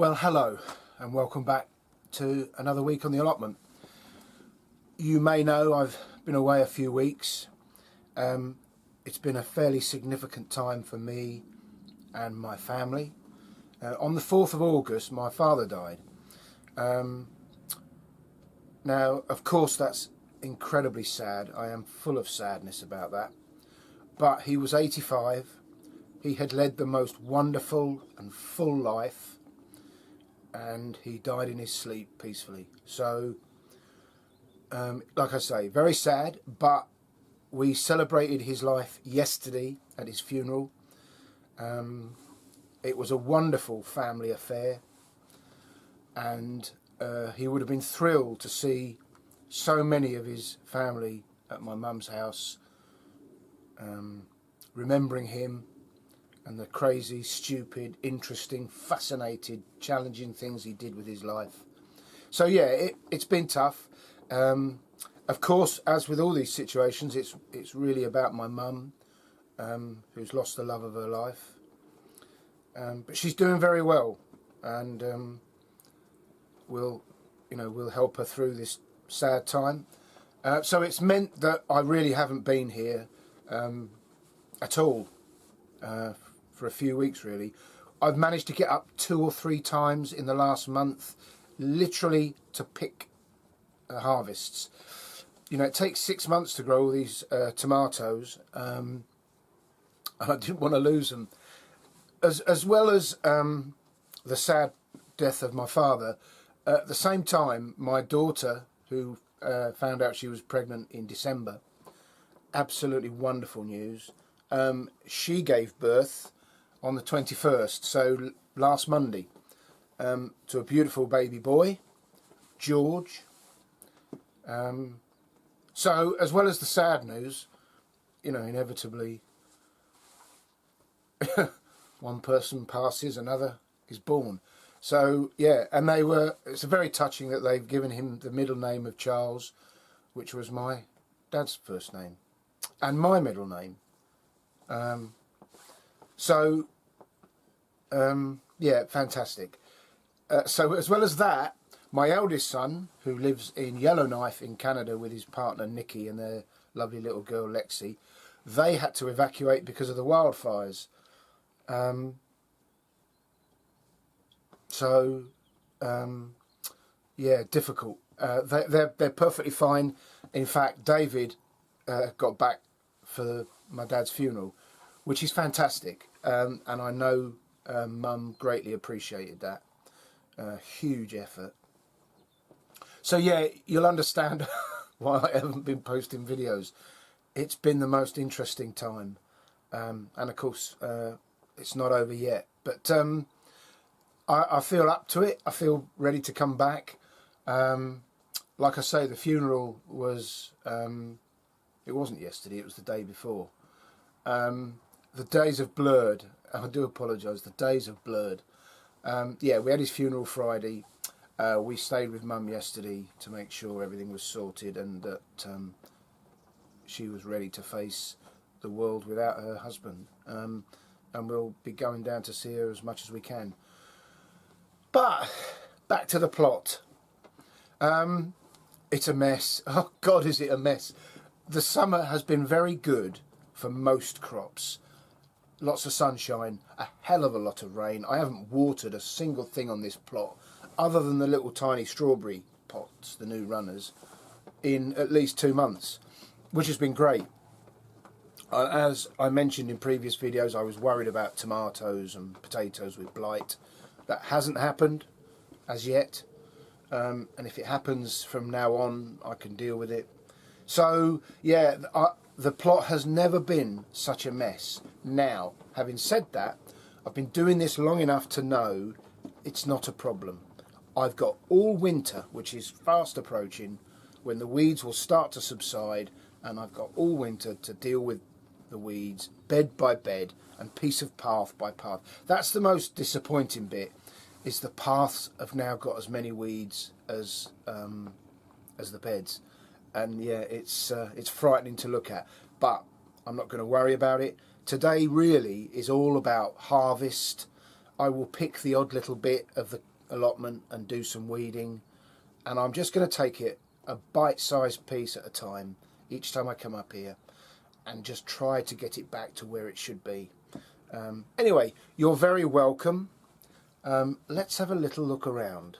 Well, hello and welcome back to another week on the allotment. You may know I've been away a few weeks. It's been a fairly significant time for me and my family. On the 4th of August, my father died. Now, of course, that's incredibly sad. I am full of sadness about that. But he was 85. He had led the most wonderful and full life, and he died in his sleep peacefully. So, like I say, very sad, but we celebrated his life yesterday at his funeral. It was a wonderful family affair, and he would have been thrilled to see so many of his family at my mum's house, remembering him and the crazy, stupid, interesting, fascinated, challenging things he did with his life. So yeah, it's been tough. Of course, as with all these situations, it's really about my mum, who's lost the love of her life. But she's doing very well, and we'll help her through this sad time. So it's meant that I really haven't been here at all for a few weeks, really. I've managed to get up 2 or 3 times in the last month, literally to pick harvests. You know, it takes 6 months to grow all these tomatoes, and I didn't want to lose them. As well as the sad death of my father, at the same time, my daughter, who found out she was pregnant in December, absolutely wonderful news. She gave birth on the 21st, so last Monday, to a beautiful baby boy, George. So as well as the sad news, you know, inevitably one person passes, another is born. So yeah, and it's very touching that they've given him the middle name of Charles, which was my dad's first name and my middle name. Yeah, fantastic. So as well as that, my eldest son, who lives in Yellowknife in Canada with his partner Nikki and their lovely little girl Lexi, they had to evacuate because of the wildfires. Yeah, difficult. They're perfectly fine. In fact, David got back for my dad's funeral, which is fantastic, and I know Mum greatly appreciated that. Huge effort. So yeah, you'll understand why I haven't been posting videos. It's been the most interesting time, and of course it's not over yet, but I feel up to it. I feel ready to come back. Like I say, the funeral was it wasn't yesterday, it was the day before. The days have blurred. I do apologise, the days have blurred. Yeah, we had his funeral Friday. We stayed with Mum yesterday to make sure everything was sorted and that she was ready to face the world without her husband. And we'll be going down to see her as much as we can. But back to the plot. It's a mess. Oh God, is it a mess. The summer has been very good for most crops. Lots of sunshine, a hell of a lot of rain. I haven't watered a single thing on this plot, other than the little tiny strawberry pots, the new runners, in at least 2 months, which has been great. As I mentioned in previous videos, I was worried about tomatoes and potatoes with blight. That hasn't happened as yet, and if it happens from now on, I can deal with it. So yeah, the plot has never been such a mess. Now, having said that, I've been doing this long enough to know it's not a problem. I've got all winter, which is fast approaching, when the weeds will start to subside, and I've got all winter to deal with the weeds, bed by bed, and piece of path by path. That's the most disappointing bit, is the paths have now got as many weeds as the beds. And yeah, it's frightening to look at, but I'm not going to worry about it. Today really is all about harvest. I will pick the odd little bit of the allotment and do some weeding, and I'm just going to take it a bite-sized piece at a time each time I come up here and just try to get it back to where it should be. Anyway, you're very welcome. Let's have a little look around.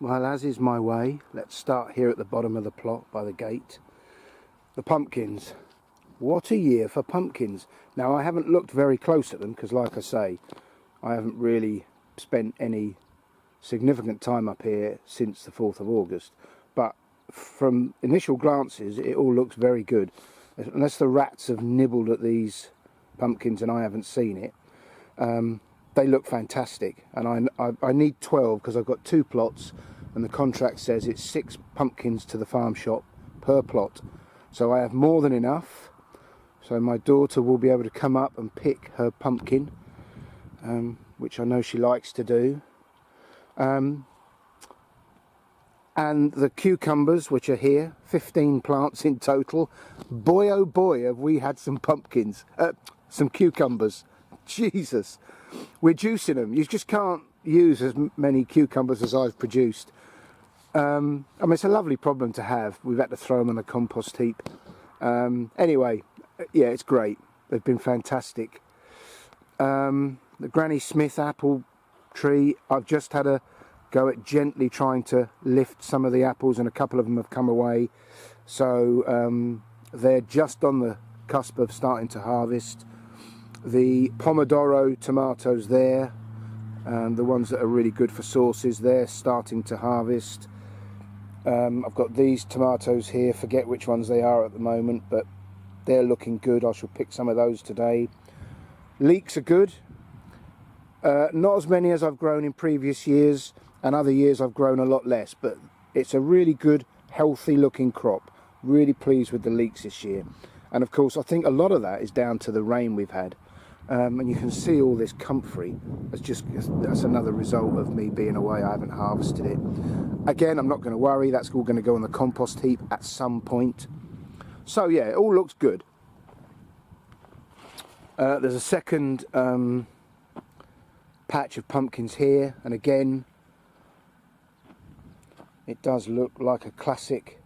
Well, as is my way, let's start here at the bottom of the plot by the gate. The pumpkins. What a year for pumpkins. Now, I haven't looked very close at them because, like I say, I haven't really spent any significant time up here since the 4th of August. But from initial glances, it all looks very good. Unless the rats have nibbled at these pumpkins and I haven't seen it. They look fantastic, and I need 12 because I've got 2 plots, and the contract says it's 6 pumpkins to the farm shop per plot. So I have more than enough. So my daughter will be able to come up and pick her pumpkin, which I know she likes to do. And the cucumbers, which are here, 15 plants in total. Boy oh boy, have we had some pumpkins, some cucumbers. Jesus, we're juicing them. You just can't use as many cucumbers as I've produced. I mean, it's a lovely problem to have. We've had to throw them on a compost heap. Anyway, yeah, it's great. They've been fantastic. The Granny Smith apple tree, I've just had a go at gently trying to lift some of the apples, and a couple of them have come away. So they're just on the cusp of starting to harvest. The Pomodoro tomatoes there, the ones that are really good for sauces, they're starting to harvest. I've got these tomatoes here, forget which ones they are at the moment, but they're looking good. I shall pick some of those today. Leeks are good. Not as many as I've grown in previous years, and other years I've grown a lot less, but it's a really good, healthy looking crop. Really pleased with the leeks this year. And of course, I think a lot of that is down to the rain we've had. And you can see all this comfrey. That's another result of me being away. I haven't harvested it. Again, I'm not going to worry. That's all going to go on the compost heap at some point. So yeah, it all looks good. There's a second patch of pumpkins here, and again, it does look like a classic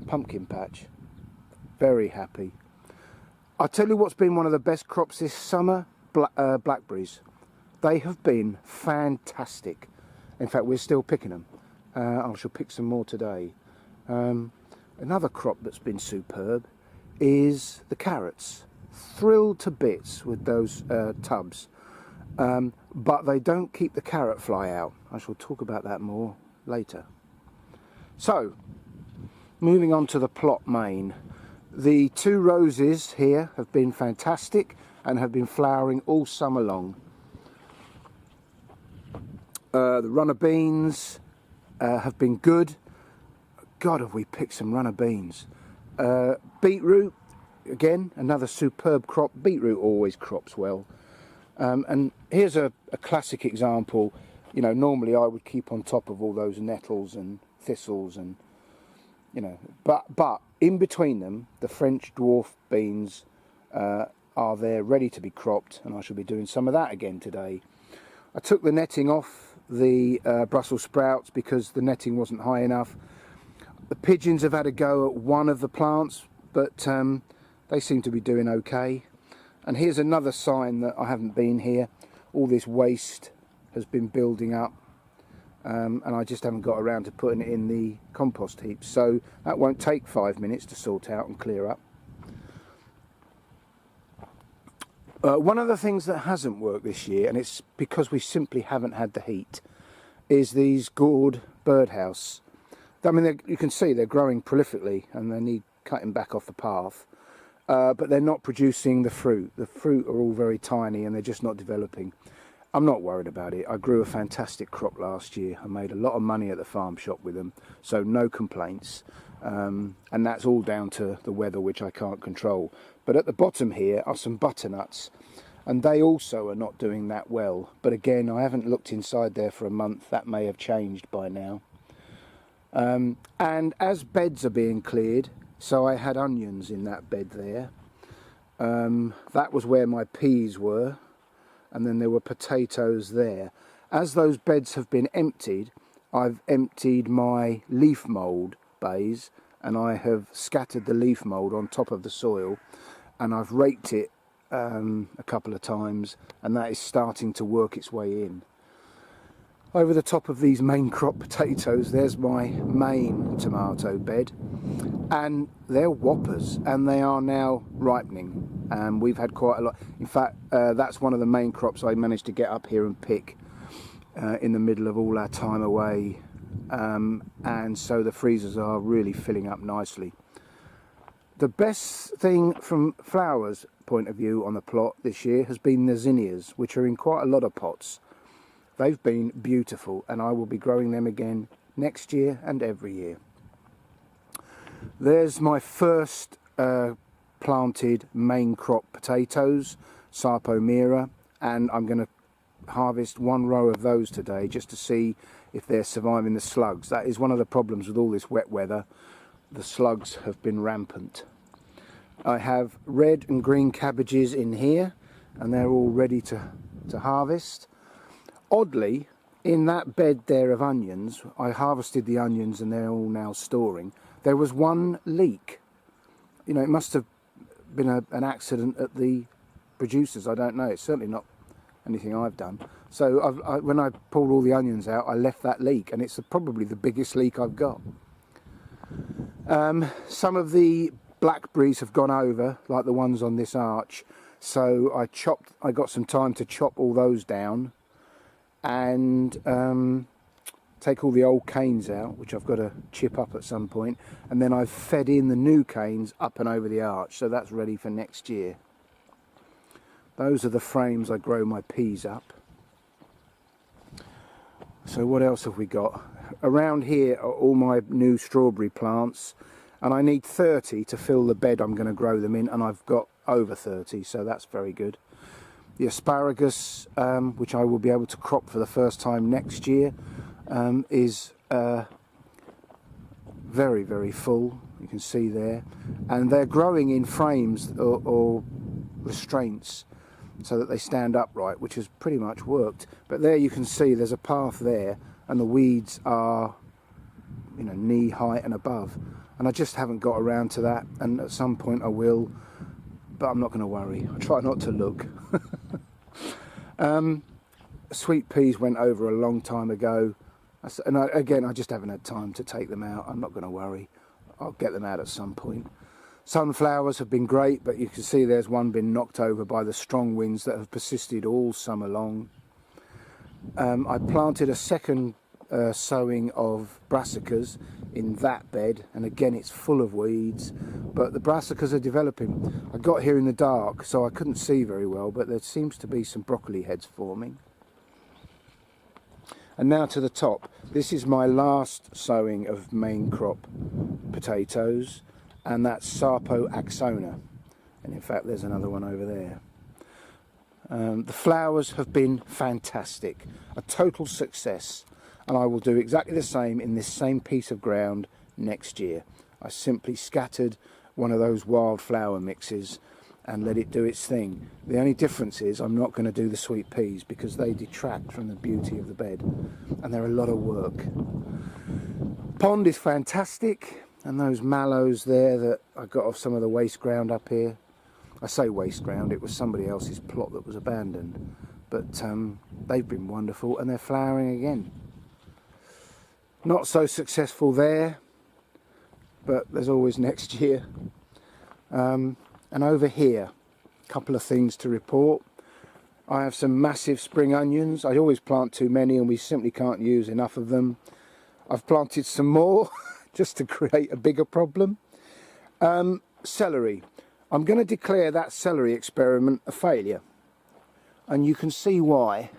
pumpkin patch. Very happy. I'll tell you what's been one of the best crops this summer, blackberries. They have been fantastic. In fact, we're still picking them. I shall pick some more today. Another crop that's been superb is the carrots. Thrilled to bits with those tubs. But they don't keep the carrot fly out. I shall talk about that more later. So, moving on to the plot main. The 2 roses here have been fantastic and have been flowering all summer long. The runner beans have been good. God, have we picked some runner beans. Beetroot, again, another superb crop. Beetroot always crops well. And here's a classic example. You know, normally I would keep on top of all those nettles and thistles and, you know, but in between them, the French dwarf beans are there ready to be cropped, and I shall be doing some of that again today. I took the netting off the Brussels sprouts because the netting wasn't high enough. The pigeons have had a go at one of the plants, but they seem to be doing okay. And here's another sign that I haven't been here. All this waste has been building up. And I just haven't got around to putting it in the compost heap, so that won't take 5 minutes to sort out and clear up. One of the things that hasn't worked this year, and it's because we simply haven't had the heat, is these gourd birdhouse. I mean, you can see they're growing prolifically and they need cutting back off the path, but they're not producing the fruit. The fruit are all very tiny and they're just not developing. I'm not worried about it. I grew a fantastic crop last year. I made a lot of money at the farm shop with them, so no complaints. And that's all down to the weather, which I can't control. But at the bottom here are some butternuts, and they also are not doing that well. But again, I haven't looked inside there for a month. That may have changed by now. And as beds are being cleared, so I had onions in that bed there. That was where my peas were, and then there were potatoes there. As those beds have been emptied, I've emptied my leaf mould bays, and I have scattered the leaf mould on top of the soil, and I've raked it a couple of times, and that is starting to work its way in. Over the top of these main crop potatoes, there's my main tomato bed, and they're whoppers, and they are now ripening. We've had quite a lot. In fact, that's one of the main crops I managed to get up here and pick in the middle of all our time away, and so the freezers are really filling up nicely. The best thing from flowers point of view on the plot this year has been the zinnias, which are in quite a lot of pots. They've been beautiful, and I will be growing them again next year and every year. There's my first planted main crop potatoes, Sarpomera, and I'm going to harvest one row of those today just to see if they're surviving the slugs. That is one of the problems with all this wet weather. The slugs have been rampant. I have red and green cabbages in here, and they're all ready to harvest. Oddly, in that bed there of onions, I harvested the onions and they're all now storing. There was one leak. You know, it must have been an accident at the producers. I don't know. It's certainly not anything I've done. So when I pulled all the onions out, I left that leak, and it's probably the biggest leak I've got. Some of the blackberries have gone over, like the ones on this arch. So I got some time to chop all those down, and take all the old canes out, which I've got to chip up at some point, and then I've fed in the new canes up and over the arch, so that's ready for next year. Those are the frames I grow my peas up. So what else have we got? Around here are all my new strawberry plants, and I need 30 to fill the bed I'm going to grow them in, and I've got over 30, so that's very good. The asparagus, which I will be able to crop for the first time next year, is very, very full. You can see there. And they're growing in frames or restraints so that they stand upright, which has pretty much worked. But there you can see there's a path there, and the weeds are, you know, knee height and above. And I just haven't got around to that, and at some point I will. But I'm not going to worry. I try not to look. Sweet peas went over a long time ago, and again I just haven't had time to take them out. I'm not going to worry. I'll get them out at some point. Sunflowers have been great, but you can see there's one been knocked over by the strong winds that have persisted all summer long. I planted a second sowing of brassicas in that bed, and again it's full of weeds, but the brassicas are developing. I got here in the dark, so I couldn't see very well, but there seems to be some broccoli heads forming. And now to the top. This is my last sowing of main crop potatoes, and that's Sarpo axona, and in fact there's another one over there. The flowers have been fantastic, a total success. And I will do exactly the same in this same piece of ground next year. I simply scattered one of those wildflower mixes and let it do its thing. The only difference is I'm not going to do the sweet peas because they detract from the beauty of the bed, and they're a lot of work. Pond is fantastic, and those mallows there that I got off some of the waste ground up here. I say waste ground, it was somebody else's plot that was abandoned, but they've been wonderful, and they're flowering again. Not so successful there, but there's always next year. And over here, a couple of things to report. I have some massive spring onions. I always plant too many and we simply can't use enough of them. I've planted some more just to create a bigger problem. Celery. I'm going to declare that celery experiment a failure, and you can see why.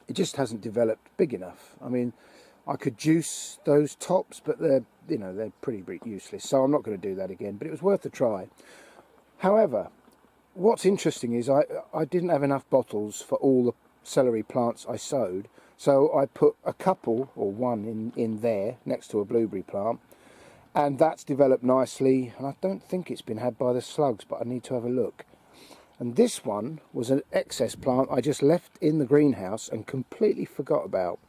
It just hasn't developed big enough. I mean, I could juice those tops, but they're you know, they're pretty useless. So I'm not going to do that again, but it was worth a try. However, what's interesting is I didn't have enough bottles for all the celery plants I sowed, so I put a couple, or one, in there next to a blueberry plant, and that's developed nicely, and I don't think it's been had by the slugs, but I need to have a look. And this one was an excess plant I just left in the greenhouse and completely forgot about.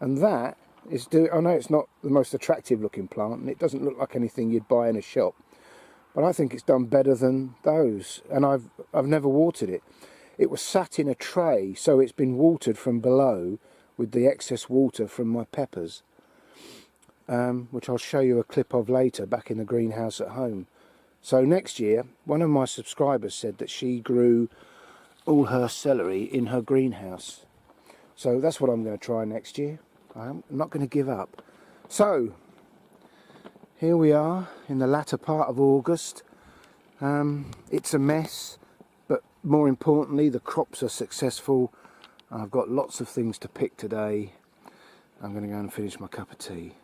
And that is I know it's not the most attractive looking plant, and it doesn't look like anything you'd buy in a shop, but I think it's done better than those. And I've never watered it. It was sat in a tray, so it's been watered from below with the excess water from my peppers, which I'll show you a clip of later back in the greenhouse at home. So next year, one of my subscribers said that she grew all her celery in her greenhouse. So that's what I'm going to try next year. I'm not going to give up. So here we are in the latter part of August. It's a mess, but more importantly, the crops are successful. I've got lots of things to pick today. I'm going to go and finish my cup of tea.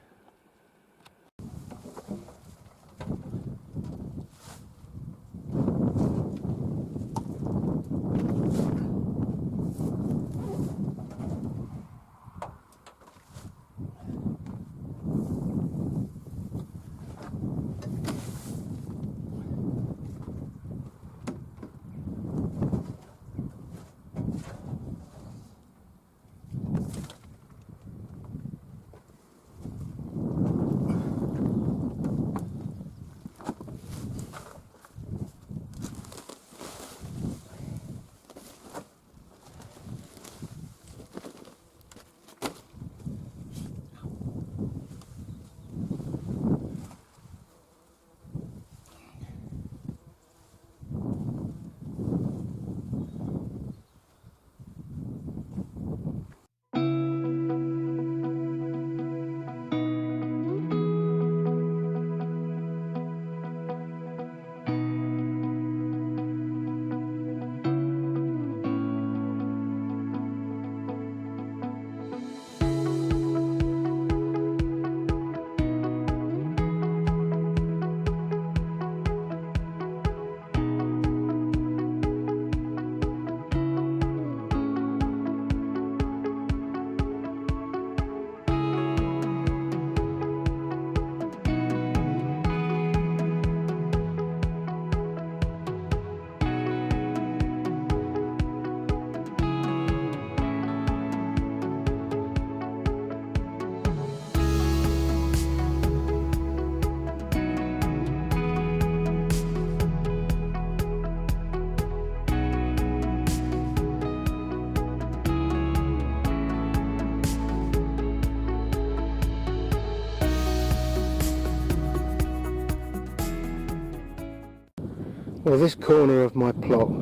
Well, this corner of my plot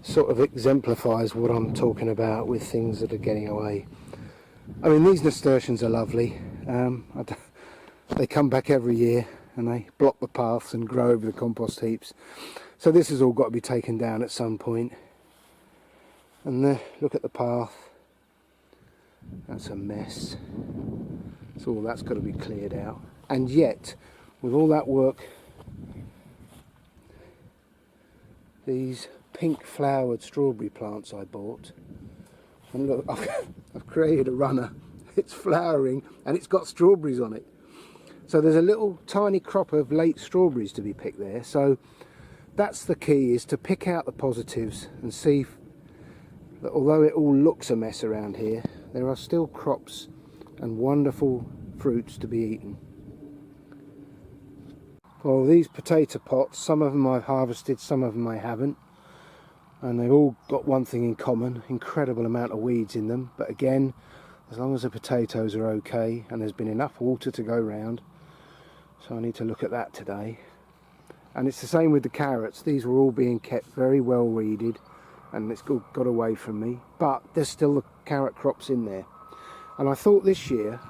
sort of exemplifies what I'm talking about with things that are getting away. I mean, these nasturtiums are lovely. They come back every year and they block the paths and grow over the compost heaps. So this has all got to be taken down at some point. And look at the path. That's a mess. So all that's got to be cleared out. And yet, with all that work, these pink flowered strawberry plants I bought, and look, I've created a runner. It's flowering and it's got strawberries on it. So there's a little tiny crop of late strawberries to be picked there. So that's the key, is to pick out the positives and see that although it all looks a mess around here, there are still crops and wonderful fruits to be eaten. Well, these potato pots, some of them I've harvested, some of them I haven't, and they've all got one thing in common: incredible amount of weeds in them. But again, as long as the potatoes are okay and there's been enough water to go round, so I need to look at that today. And it's the same with the carrots. These were all being kept very well weeded and it's got away from me, but there's still the carrot crops in there. And I thought this year,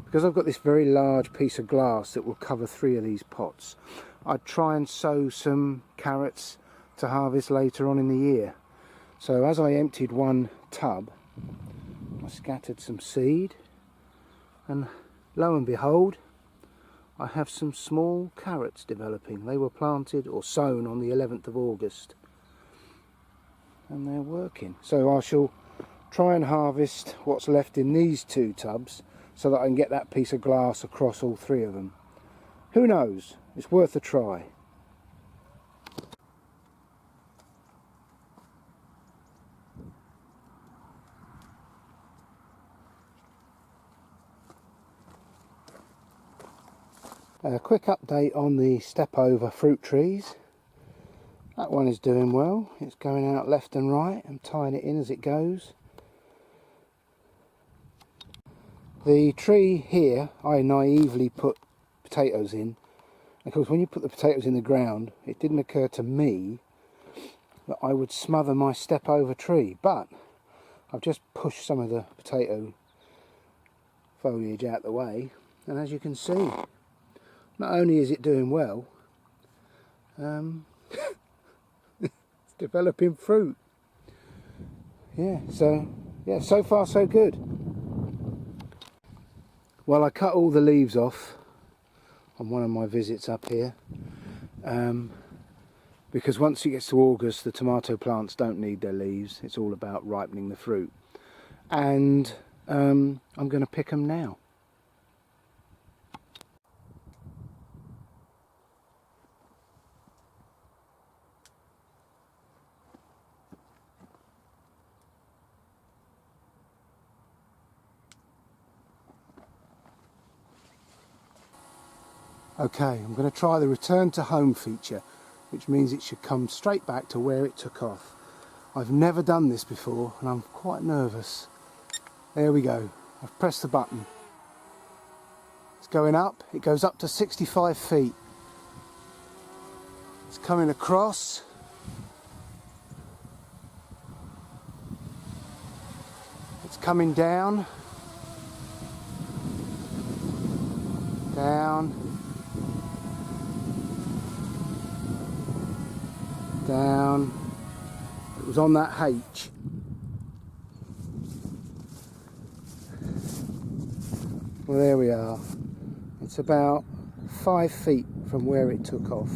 because I've got this very large piece of glass that will cover 3 of these pots, I'd try and sow some carrots to harvest later on in the year. So as I emptied one tub, I scattered some seed, and lo and behold, I have some small carrots developing. They were planted or sown on the 11th of August. And they're working. So I shall try and harvest what's left in these 2 tubs so that I can get that piece of glass across all 3 of them. Who knows? It's worth a try. A quick update on the step over fruit trees. That one is doing well. It's going out left and right and tying it in as it goes. The tree here I naively put potatoes in. Of course, when you put the potatoes in the ground, it didn't occur to me that I would smother my step over tree, but I've just pushed some of the potato foliage out the way, and as you can see, not only is it doing well, it's developing fruit. Yeah, so far so good. Well, I cut all the leaves off on one of my visits up here, because once it gets to August, the tomato plants don't need their leaves. It's all about ripening the fruit. And I'm going to pick them now. Okay, I'm going to try the return to home feature, which means it should come straight back to where it took off. I've never done this before and I'm quite nervous. There we go. I've pressed the button. It's going up. It goes up to 65 feet. It's coming across. It's coming down. Down. Down. It was on that H. Well, there we are. It's about 5 feet from where it took off.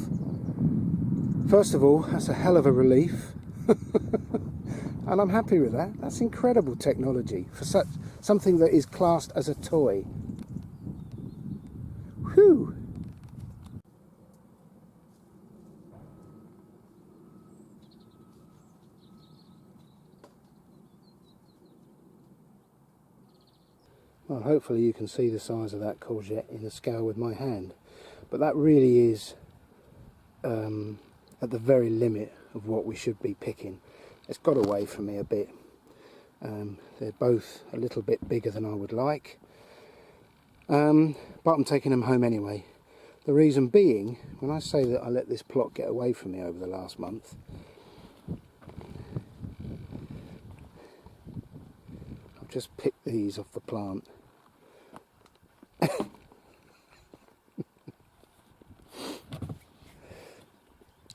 First of all, that's a hell of a relief. And I'm happy with that. That's incredible technology for such something that is classed as a toy. Whew! Well, hopefully you can see the size of that courgette in the scale with my hand, but that really is at the very limit of what we should be picking. It's got away from me a bit. They're both a little bit bigger than I would like, but I'm taking them home anyway. The reason being, when I say that I let this plot get away from me over the last month, I've just picked these off the plant.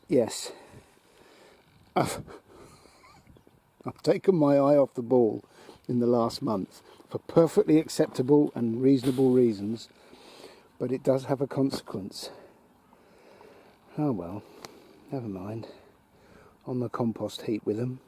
Yes, I've taken my eye off the ball in the last month for perfectly acceptable and reasonable reasons, but it does have a consequence. Oh well, never mind. On the compost heap with them.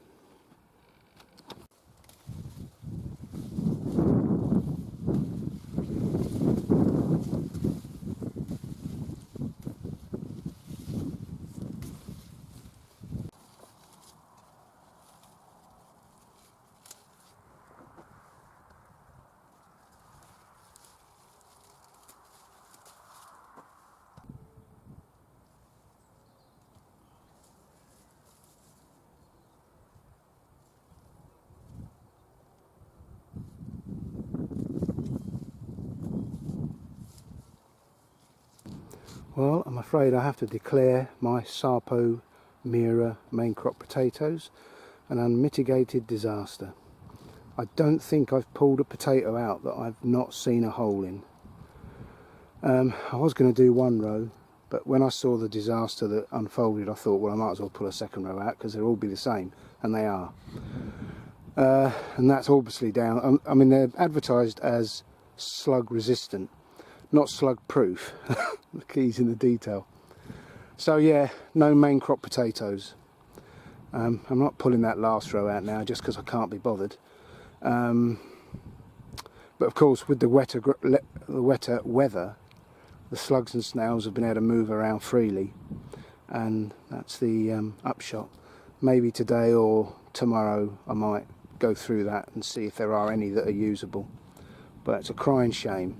Well, I'm afraid I have to declare my Sarpo Mira main crop potatoes an unmitigated disaster. I don't think I've pulled a potato out that I've not seen a hole in. I was going to do one row, but when I saw the disaster that unfolded, I thought, well, I might as well pull a second row out because they'll all be the same, and they are. And that's obviously down. I mean, they're advertised as slug resistant, not slug proof. The key's in the detail. So yeah, no main crop potatoes. I'm not pulling that last row out now just because I can't be bothered. But of course, with the wetter weather, the slugs and snails have been able to move around freely, and that's the upshot. Maybe today or tomorrow I might go through that and see if there are any that are usable, but it's a crying shame.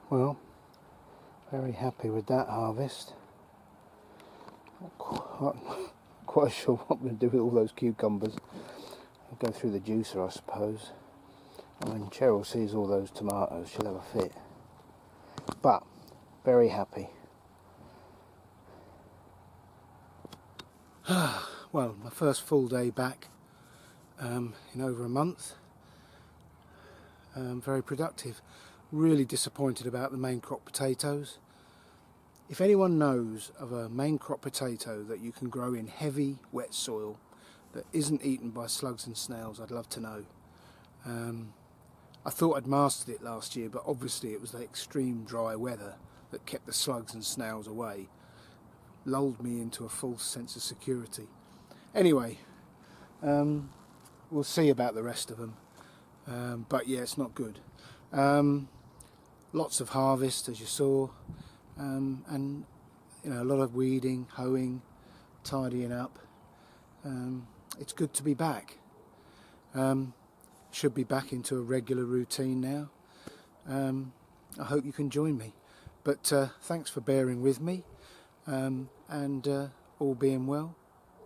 Well, very happy with that harvest. Not quite sure what I'm going to do with all those cucumbers. I'll go through the juicer, I suppose. And when Cheryl sees all those tomatoes, she'll have a fit. But, very happy. Well, my first full day back in over a month. Very productive. Really disappointed about the main crop potatoes. If anyone knows of a main crop potato that you can grow in heavy, wet soil that isn't eaten by slugs and snails, I'd love to know. I thought I'd mastered it last year, but obviously it was the extreme dry weather that kept the slugs and snails away. Lulled me into a false sense of security. Anyway, we'll see about the rest of them. But yeah, it's not good. Lots of harvest, as you saw, and you know, a lot of weeding, hoeing, tidying up. It's good to be back. Should be back into a regular routine now. I hope you can join me. But thanks for bearing with me, and all being well,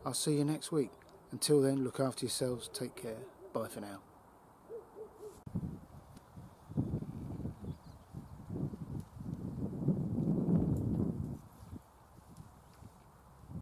I'll see you next week. Until then, look after yourselves, take care, bye for now.